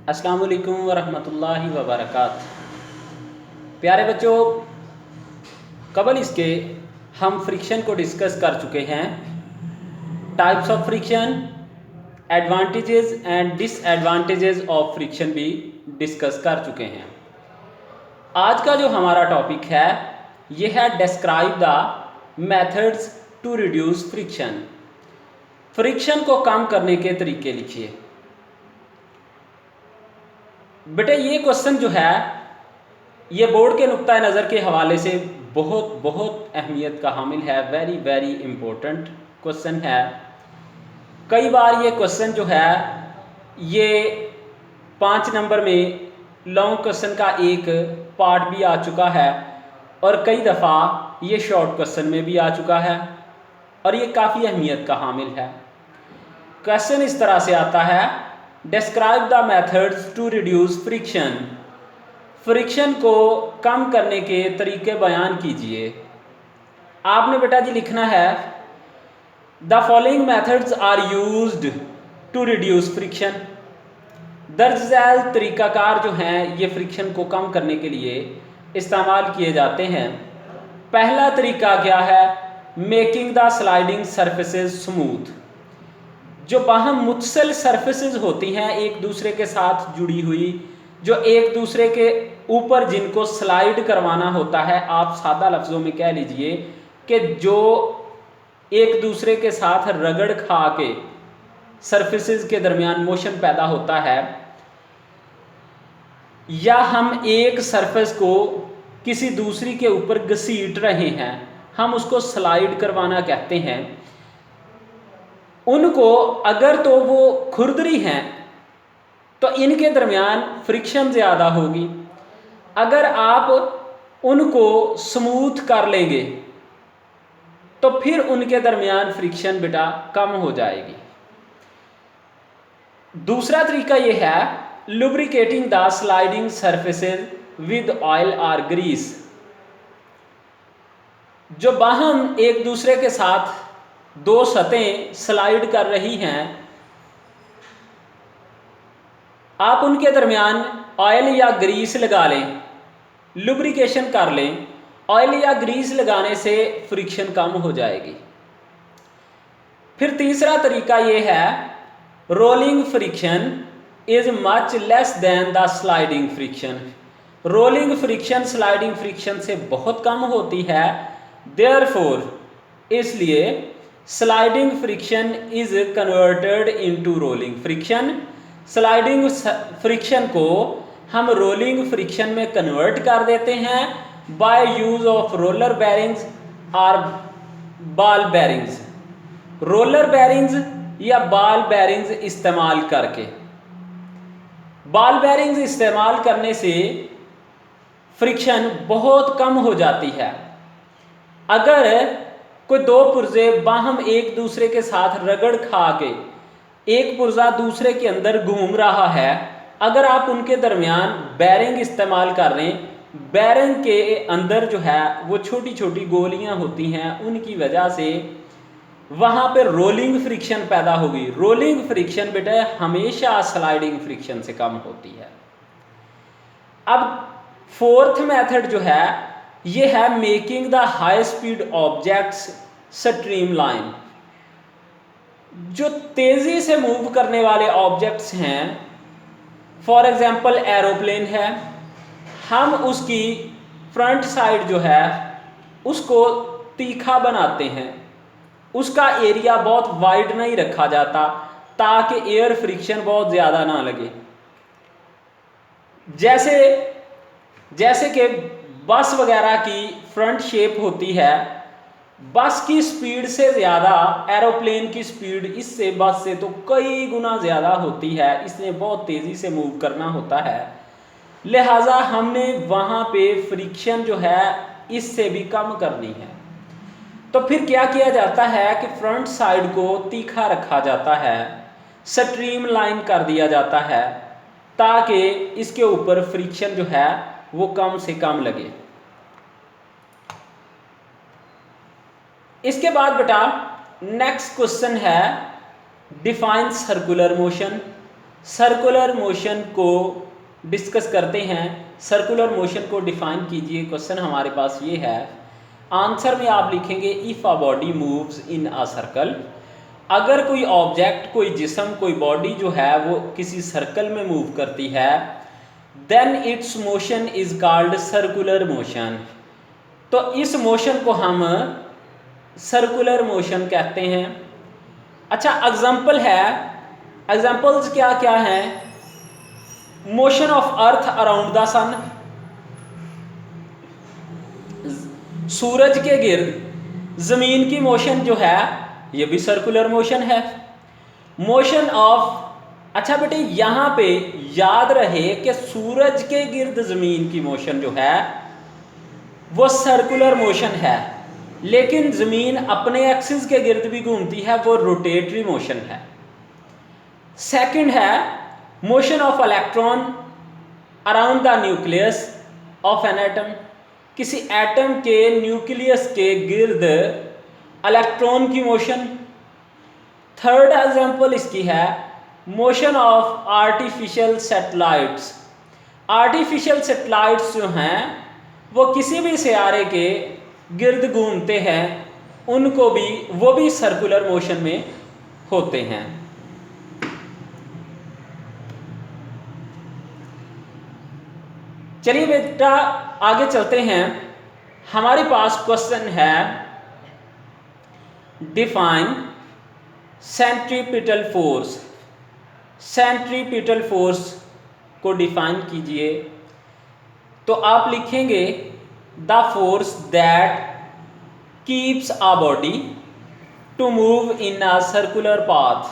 अस्सलाम वालेकुम वरहमतुल्लाहि वबरकात। प्यारे बच्चों, कबल इसके हम फ्रिक्शन को डिस्कस कर चुके हैं। Types of friction, advantages and disadvantages of friction भी डिस्कस कर चुके हैं। आज का जो हमारा टॉपिक है ये है describe the methods to reduce friction. Friction को कम करने के तरीके लिखिए। बेटे ये क्वेश्चन जो है ये बोर्ड के नुक्ता नज़र के हवाले से बहुत बहुत अहमियत का हामिल है। वेरी वेरी इम्पोर्टेंट क्वेश्चन है। कई बार ये क्वेश्चन जो है ये 5 नंबर में लॉन्ग क्वेश्चन का एक पार्ट भी आ चुका है और कई दफ़ा ये शॉर्ट क्वेश्चन में भी आ चुका है और ये काफ़ी अहमियत का हामिल है। क्वेश्चन इस तरह से आता है, describe the methods to reduce friction. Friction को कम करने के तरीके बयान कीजिए। आपने बेटा जी लिखना है the following methods are used to reduce friction. दर्ज झैल तरीकाकार जो हैं ये फ्रिक्शन को कम करने के लिए इस्तेमाल किए जाते हैं। पहला तरीका क्या है? Making the sliding surfaces smooth. जो बाहम मुत्सल सरफेसेस होती हैं एक दूसरे के साथ जुड़ी हुई, जो एक दूसरे के ऊपर जिनको स्लाइड करवाना होता है, आप सादा लफ्ज़ों में कह लीजिए कि जो एक दूसरे के साथ रगड़ खा के सरफेसेस के दरमियान मोशन पैदा होता है, या हम एक सरफेस को किसी दूसरी के ऊपर घसीट रहे हैं, हम उसको स्लाइड करवाना कहते हैं। उनको अगर तो वो खुरदरी हैं तो इनके दरमियान फ्रिक्शन ज़्यादा होगी। अगर आप उनको स्मूथ कर लेंगे तो फिर उनके दरमियान फ्रिक्शन बेटा कम हो जाएगी। दूसरा तरीका ये है lubricating the sliding surfaces with oil और ग्रीस। जो बाहम एक दूसरे के साथ दो सतहें स्लाइड कर रही हैं, आप उनके दरमियान ऑयल या ग्रीस लगा लें, लुब्रिकेशन कर लें। ऑयल या ग्रीस लगाने से फ्रिक्शन कम हो जाएगी। फिर तीसरा तरीका ये है rolling friction is much less than the sliding friction. Rolling friction sliding friction से बहुत कम होती है, देयरफॉर इसलिए sliding friction is converted into rolling friction. Sliding friction को हम रोलिंग फ्रिक्शन में कन्वर्ट कर देते हैं by use of roller bearings और बॉल बेरिंग्स। रोलर बेरिंग्स या बॉल बेरिंग्स इस्तेमाल करके। बॉल बेरिंग्स इस्तेमाल करने से फ्रिक्शन बहुत कम हो जाती है। अगर कोई दो पुर्जे बाहम एक दूसरे के साथ रगड़ खा के एक पुर्जा दूसरे के अंदर घूम रहा है, अगर आप उनके दरमियान बेरिंग इस्तेमाल कर रहे हैं, बेरिंग के अंदर जो है वो छोटी छोटी गोलियां होती हैं, उनकी वजह से वहाँ पे रोलिंग फ्रिक्शन पैदा होगी। रोलिंग फ्रिक्शन बेटा हमेशा स्लाइडिंग फ्रिक्शन से कम होती है। अब फोर्थ मेथड जो है ये है making the high speed objects streamline. जो तेज़ी से मूव करने वाले ऑब्जेक्ट्स हैं, फॉर एग्जांपल एरोप्लेन है, हम उसकी फ्रंट साइड जो है उसको तीखा बनाते हैं, उसका एरिया बहुत वाइड नहीं रखा जाता ताकि एयर फ्रिक्शन बहुत ज़्यादा ना लगे। जैसे कि बस वगैरह की फ्रंट शेप होती है, बस की स्पीड से ज़्यादा एरोप्लेन की स्पीड इससे बस से तो कई गुना ज़्यादा होती है, इसमें बहुत तेज़ी से मूव करना होता है, लिहाजा हमने वहाँ पे फ्रिक्शन जो है इससे भी कम करनी है। तो फिर क्या किया जाता है कि फ्रंट साइड को तीखा रखा जाता है, स्ट्रीम लाइन कर दिया जाता है ताकि इसके ऊपर फ्रिक्शन जो है वो कम से कम लगे। इसके बाद बेटा नेक्स्ट क्वेश्चन है define circular motion. Circular motion को डिस्कस करते हैं। सर्कुलर मोशन को डिफाइन कीजिए। क्वेश्चन हमारे पास ये है, आंसर में आप लिखेंगे if a body moves in a circle. अगर कोई ऑब्जेक्ट, कोई जिस्म, कोई बॉडी जो है वो किसी सर्कल में मूव करती है, then its motion is called circular motion. तो इस मोशन को हम सर्कुलर मोशन कहते हैं। अच्छा, एग्जाम्पल है, एग्जाम्पल्स क्या क्या हैं? Motion of earth around the sun, सूरज के गिर्द जमीन की मोशन जो है ये भी सर्कुलर मोशन है। मोशन ऑफ, अच्छा बेटे यहां पे याद रहे कि सूरज के गिर्द जमीन की मोशन जो है वो सर्कुलर मोशन है, लेकिन जमीन अपने एक्सिस के गिर्द भी घूमती है, वो रोटेटरी मोशन है। सेकंड है motion of electron around the nucleus of an atom, किसी एटम के न्यूक्लियस के गिर्द इलेक्ट्रॉन की मोशन। थर्ड एग्जांपल इसकी है motion of artificial satellites. Artificial satellites जो हैं वो किसी भी सियारे के गिर्द घूमते हैं, उनको भी, वो भी सर्कुलर मोशन में होते हैं। चलिए बेटा आगे चलते हैं। हमारे पास क्वेश्चन है define centripetal force. Centripetal force को डिफाइन कीजिए। तो आप लिखेंगे the force that keeps a body to move in a circular path.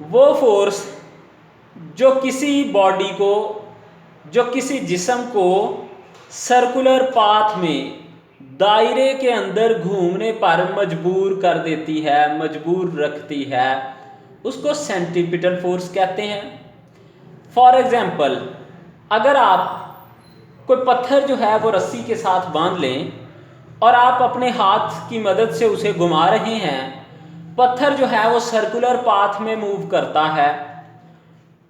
वो फोर्स जो किसी बॉडी को, जो किसी जिस्म को सर्कुलर पाथ में, दायरे के अंदर घूमने पर मजबूर कर देती है, मजबूर रखती है, उसको सेंट्रीपिटल फोर्स कहते हैं। फॉर एग्जाम्पल, अगर आप कोई पत्थर जो है वो रस्सी के साथ बांध लें और आप अपने हाथ की मदद से उसे घुमा रहे हैं, पत्थर जो है वो सर्कुलर पाथ में मूव करता है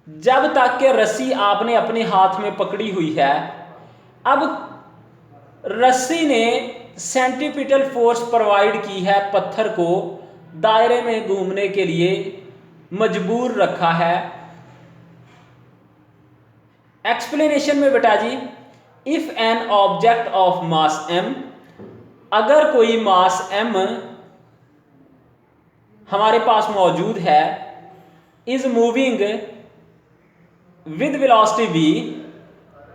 जब तक कि रस्सी आपने अपने हाथ में पकड़ी हुई है। अब रस्सी ने सेंट्रीपिटल फोर्स प्रोवाइड की है, पत्थर को दायरे में घूमने के लिए मजबूर रखा है। एक्सप्लेनेशन में बेटा जी, if an object of mass m, अगर कोई मास m हमारे पास मौजूद है, is moving with velocity v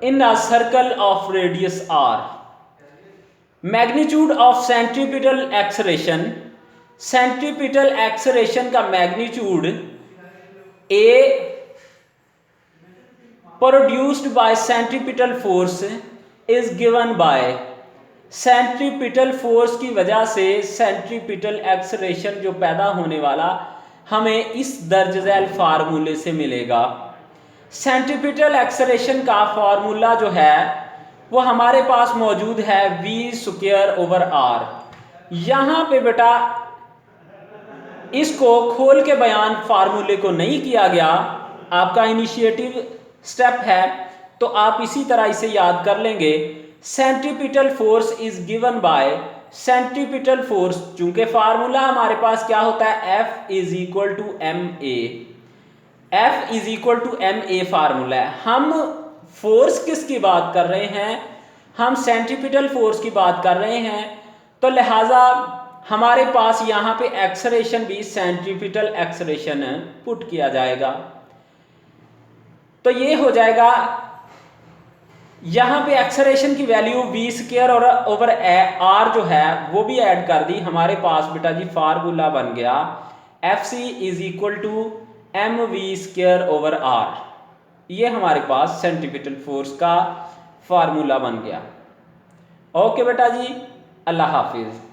in a circle of radius r, magnitude of centripetal acceleration, centripetal acceleration का magnitude a produced by centripetal force is given by, centripetal force की वजह से सेंट्रीपिटल एक्सेलरेशन जो पैदा होने वाला हमें इस दर्ज झैल फार्मूले से मिलेगा। सेंट्रीपिटल एक्सेलरेशन का फार्मूला जो है वो हमारे पास मौजूद है v²/r। यहाँ पे बेटा इसको खोल के बयान फार्मूले को नहीं किया गया, आपका इनिशिएटिव स्टेप है, तो आप इसी तरह इसे याद कर लेंगे। Centripetal force is given by, centripetal force, चूंकि फार्मूला हमारे पास क्या होता है, F = ma, F = ma formula है। हम फोर्स किसकी बात कर रहे हैं, हम सेंट्रीपिटल फोर्स की बात कर रहे हैं, तो लिहाजा हमारे पास यहाँ पे एक्सेलरेशन भी सेंट्रीपिटल एक्सेलरेशन पुट किया जाएगा। तो ये हो जाएगा, यहाँ पे एक्सेलरेशन की वैल्यू v²/r जो है वो भी ऐड कर दी। हमारे पास बेटा जी फार्मूला बन गया Fc = mv²/r। ये हमारे पास सेंट्रीपिटल फोर्स का फार्मूला बन गया। ओके बेटा जी, अल्लाह हाफिज।